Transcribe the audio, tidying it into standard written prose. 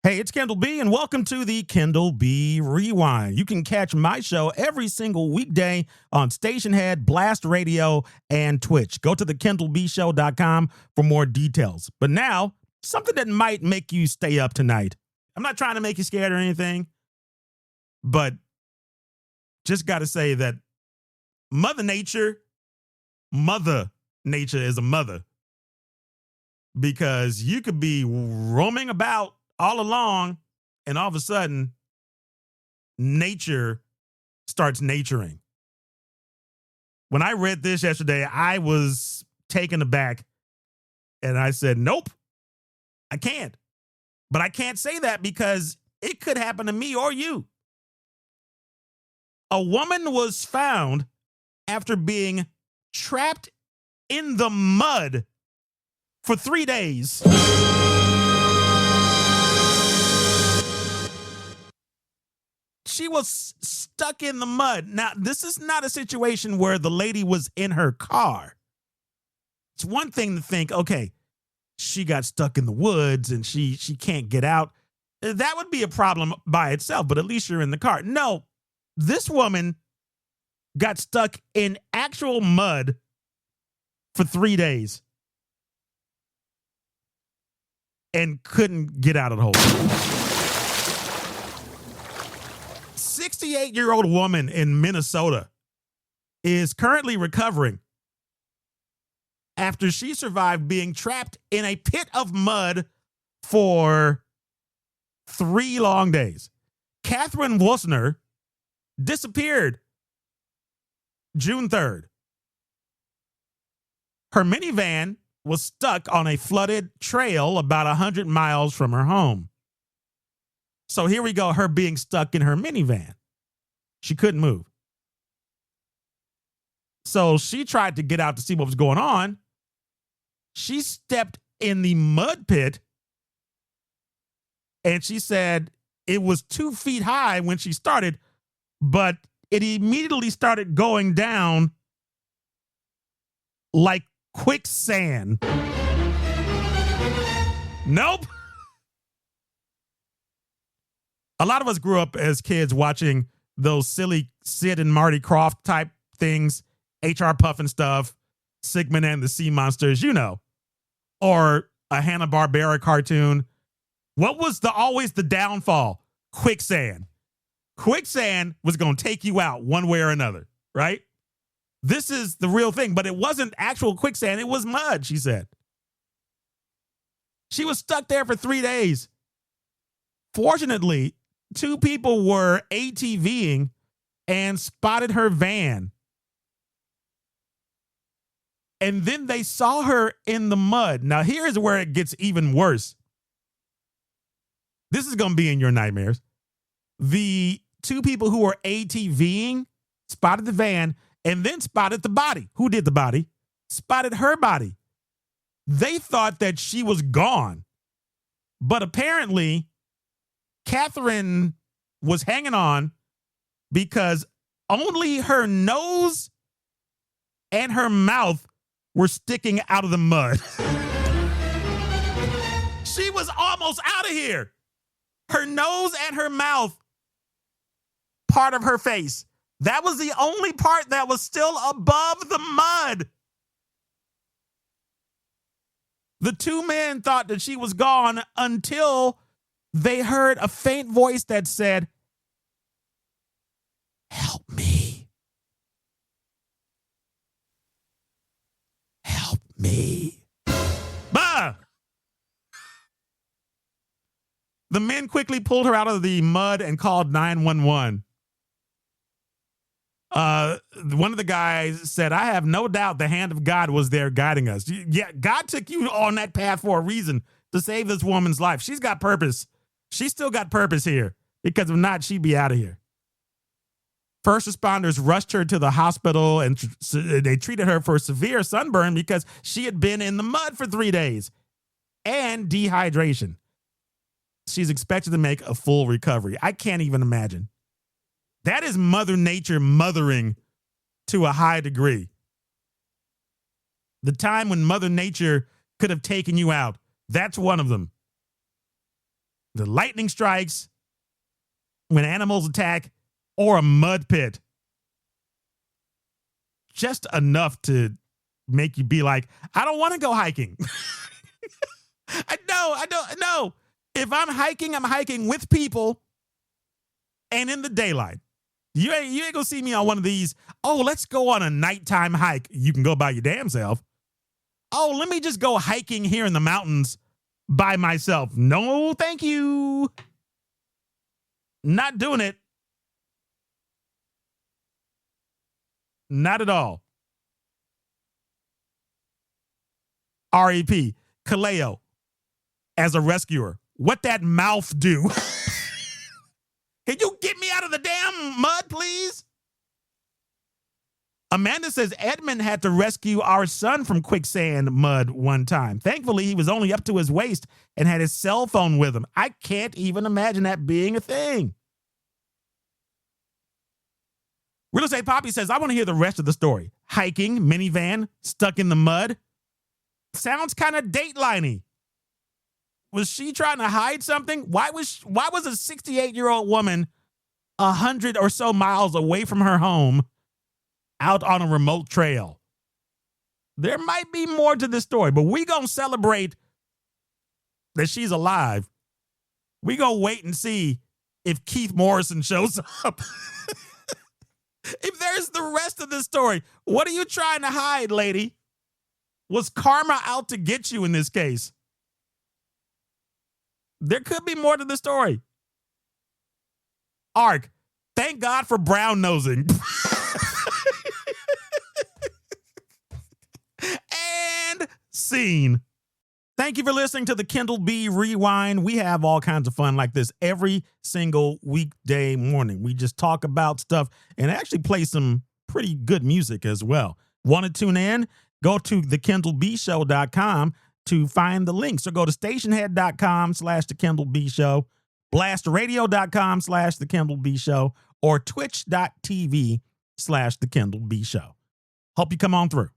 Hey, it's Kendall B, and welcome to the Kendall B Rewind. You can catch my show every single weekday on Stationhead, Blast Radio, and Twitch. Go to thekendallbshow.com for more details. But now, something that might make you stay up tonight. I'm not trying to make you scared or anything, but just got to say that Mother Nature is a mother. Because you could be roaming about all along, and all of a sudden, nature starts naturing. When I read this yesterday, I was taken aback, and I said, nope, I can't. But I can't say that because it could happen to me or you. A woman was found after being trapped in the mud for 3 days. She was stuck in the mud. Now, this is not a situation where the lady was in her car. It's one thing to think, okay, she got stuck in the woods and she can't get out. That would be a problem by itself, but at least you're in the car. No, this woman got stuck in actual mud for 3 days and couldn't get out of the hole. 68-year-old woman in Minnesota is currently recovering after she survived being trapped in a pit of mud for 3 long days. Catherine Wussner disappeared June 3rd. Her minivan was stuck on a flooded trail about 100 miles from her home. So here we go, her being stuck in her minivan. She couldn't move. So she tried to get out to see what was going on. She stepped in the mud pit, and she said it was 2 feet high when she started, but it immediately started going down like quicksand. Nope. A lot of us grew up as kids watching those silly Sid and Marty Krofft type things, H.R. Puffin stuff, Sigmund and the Sea Monsters, you know, or a Hanna-Barbera cartoon. What was always the downfall? Quicksand. Quicksand was going to take you out one way or another, right? This is the real thing, but it wasn't actual quicksand. It was mud, she said. She was stuck there for 3 days. Fortunately, 2 people were ATVing and spotted her van. And then they saw her in the mud. Now, here's where it gets even worse. This is going to be in your nightmares. The 2 people who were ATVing spotted the van and then spotted the body. Who did the body? Spotted her body. They thought that she was gone. But apparently, Catherine was hanging on because only her nose and her mouth were sticking out of the mud. She was almost out of here. Her nose and her mouth, part of her face, that was the only part that was still above the mud. The 2 men thought that she was gone until they heard a faint voice that said, "Help me. Help me." Bah! The men quickly pulled her out of the mud and called 911. One of the guys said, "I have no doubt the hand of God was there guiding us." Yeah, God took you on that path for a reason, to save this woman's life. She's got purpose. She's still got purpose here, because if not, she'd be out of here. First responders rushed her to the hospital and they treated her for severe sunburn because she had been in the mud for 3 days and dehydration. She's expected to make a full recovery. I can't even imagine. That is Mother Nature mothering to a high degree. The time when Mother Nature could have taken you out, that's one of them. The lightning strikes, when animals attack, or a mud pit. Just enough to make you be like, I don't want to go hiking. I don't know. If I'm hiking with people and in the daylight. You ain't gonna see me on one of these, oh, let's go on a nighttime hike. You can go by your damn self. Oh, let me just go hiking here in the mountains by myself. No, thank you. Not doing it. Not at all. REP, Kaleo, as a rescuer. What that mouth do? Can you get me out of the damn mud, please? Amanda says Edmund had to rescue our son from quicksand mud one time. Thankfully, he was only up to his waist and had his cell phone with him. I can't even imagine that being a thing. Real Estate Poppy says, I want to hear the rest of the story. Hiking, minivan, stuck in the mud. Sounds kind of Dateline-y. Was she trying to hide something? Why was a 68-year-old woman 100 or so miles away from her home out on a remote trail? There might be more to this story, but we gonna celebrate that she's alive. We gonna wait and see if Keith Morrison shows up. If there's the rest of this story, what are you trying to hide, lady? Was karma out to get you in this case? There could be more to the story. Ark, thank God for brown nosing. And scene. Thank you for listening to the Kendall B Rewind. We have all kinds of fun like this every single weekday morning. We just talk about stuff and actually play some pretty good music as well. Want to tune in? Go to thekendallbshow.com to find the links, or go to stationhead.com/thekendallbshow, blastradio.com/thekendallbshow, or twitch.tv/thekendallbshow. Hope you come on through.